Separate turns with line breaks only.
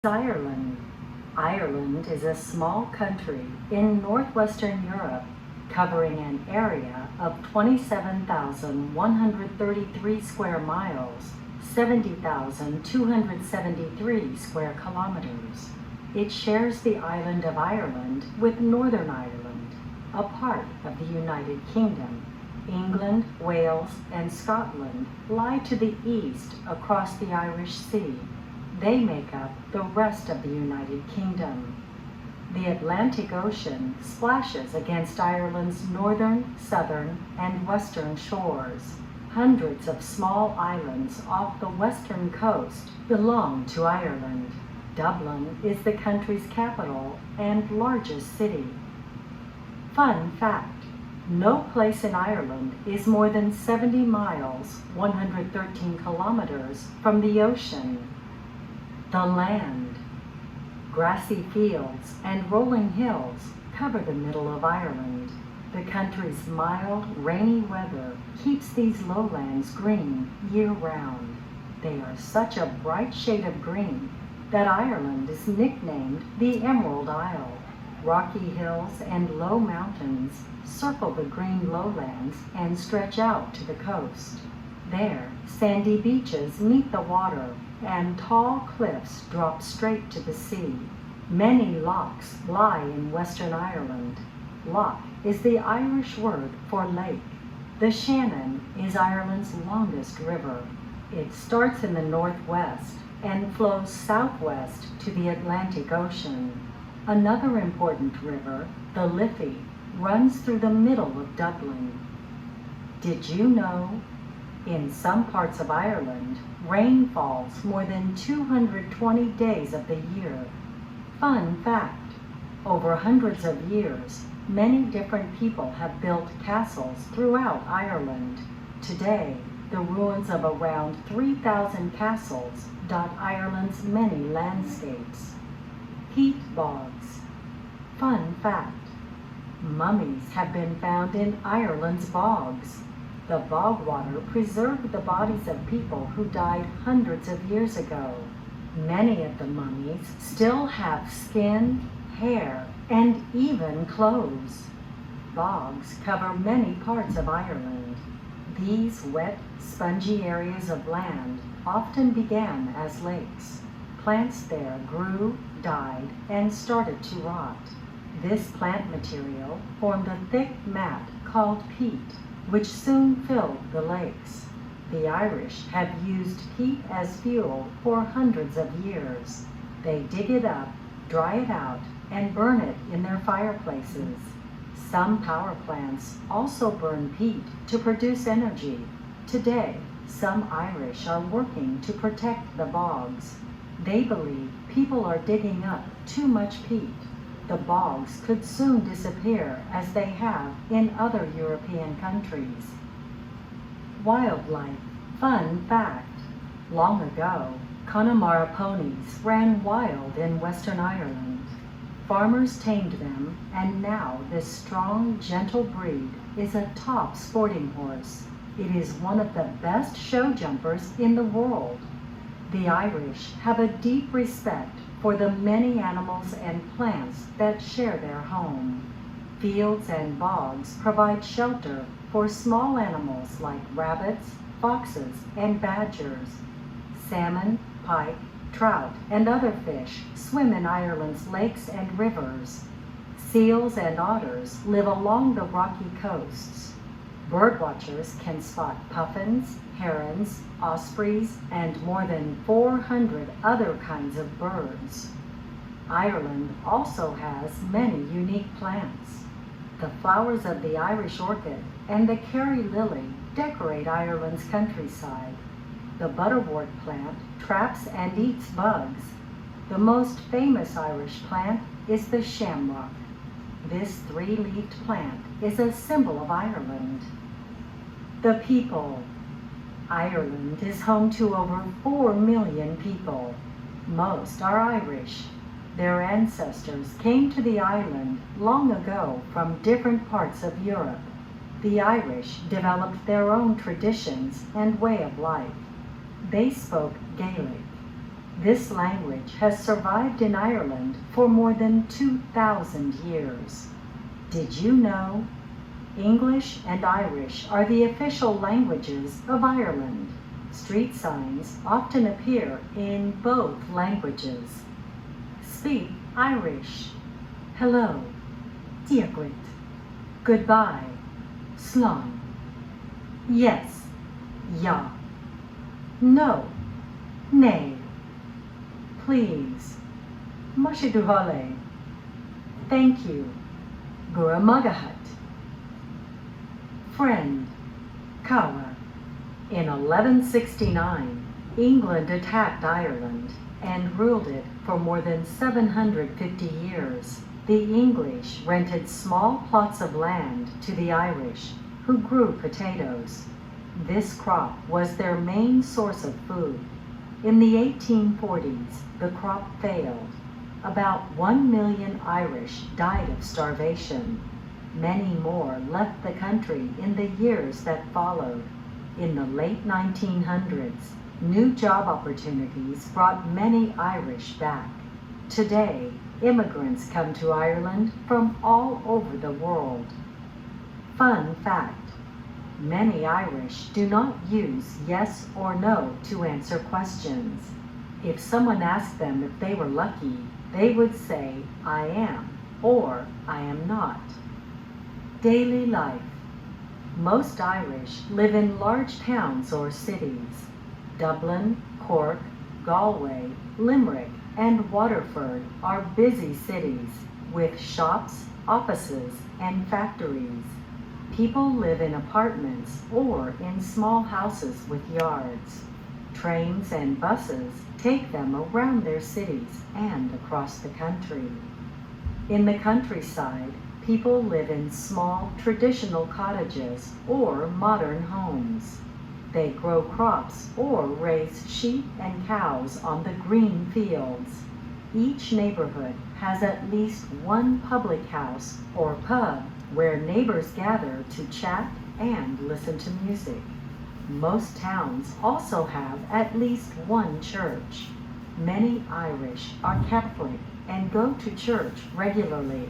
Ireland. Ireland is a small country in northwestern Europe covering an area of 27,133 square miles, 70,273 square kilometers. It shares the island of Ireland with Northern Ireland, a part of the United Kingdom. England, Wales, and Scotland lie to the east across the Irish Sea. They make up the rest of the United Kingdom. The Atlantic Ocean splashes against Ireland's northern, southern, and western shores. Hundreds of small islands off the western coast belong to Ireland. Dublin is the country's capital and largest city. Fun fact: no place in Ireland is more than 70 miles, 113 kilometers from the ocean. The land. Grassy fields and rolling hills cover the middle of Ireland. The country's mild, rainy weather keeps these lowlands green year-round. They are such a bright shade of green that Ireland is nicknamed the Emerald Isle. Rocky hills and low mountains circle the green lowlands and stretch out to the coast. There, sandy beaches meet the water and tall cliffs drop straight to the sea. Many lochs lie in Western Ireland. Loch is the Irish word for lake. The Shannon is Ireland's longest river. It starts in the northwest and flows southwest to the Atlantic Ocean. Another important river, the Liffey, runs through the middle of Dublin. Did you know? In some parts of Ireland, rain falls more than 220 days of the year. Fun fact: over hundreds of years, many different people have built castles throughout Ireland. Today, the ruins of around 3,000 castles dot Ireland's many landscapes. Peat bogs. Fun fact: mummies have been found in Ireland's bogs. The bog water preserved the bodies of people who died hundreds of years ago. Many of the mummies still have skin, hair, and even clothes. Bogs cover many parts of Ireland. These wet, spongy areas of land often began as lakes. Plants there grew, died, and started to rot. This plant material formed a thick mat called peat, which soon filled the lakes. The Irish have used peat as fuel for hundreds of years. They dig it up, dry it out, and burn it in their fireplaces. Some power plants also burn peat to produce energy. Today, some Irish are working to protect the bogs. They believe people are digging up too much peat. The bogs could soon disappear as they have in other European countries. Wildlife. Fun fact: long ago, Connemara ponies ran wild in Western Ireland. Farmers tamed them, and now this strong, gentle breed is a top sporting horse. It is one of the best show jumpers in the world. The Irish have a deep respect for the many animals and plants that share their home. Fields and bogs provide shelter for small animals like rabbits, foxes, and badgers. Salmon, pike, trout, and other fish swim in Ireland's lakes and rivers. Seals and otters live along the rocky coasts. Birdwatchers can spot puffins, herons, ospreys, and more than 400 other kinds of birds. Ireland also has many unique plants. The flowers of the Irish orchid and the Kerry lily decorate Ireland's countryside. The butterwort plant traps and eats bugs. The most famous Irish plant is the shamrock. This three-leaved plant is a symbol of Ireland. The people. Ireland is home to over 4 million people. Most are Irish. Their ancestors came to the island long ago from different parts of Europe. The Irish developed their own traditions and way of life. They spoke Gaelic. This language has survived in Ireland for more than 2,000 years. Did you know? English and Irish are the official languages of Ireland. Street signs often appear in both languages. Speak Irish. Hello. Diaquit. Goodbye. Slán. Yes. Ja. No. Nay. Please. Mashiduhale. Thank you. Guramagahat. Friend. Kawa. In 1169, England attacked Ireland and ruled it for more than 750 years. The English rented small plots of land to the Irish, who grew potatoes. This crop was their main source of food. In the 1840s, the crop failed. About 1 million Irish died of starvation. Many more left the country in the years that followed. In the late 1900s, new job opportunities brought many Irish back. Today, immigrants come to Ireland from all over the world. Fun fact: many Irish do not use yes or no to answer questions. If someone asked them if they were lucky, they would say, I am, or I am not. Daily life. Most Irish live in large towns or cities. Dublin, Cork, Galway, Limerick, and Waterford are busy cities with shops, offices, and factories. People live in apartments or in small houses with yards. Trains and buses take them around their cities and across the country. In the countryside, people live in small traditional cottages or modern homes. They grow crops or raise sheep and cows on the green fields. Each neighborhood has at least one public house or pub where neighbors gather to chat and listen to music. Most towns also have at least one church. Many Irish are Catholic and go to church regularly.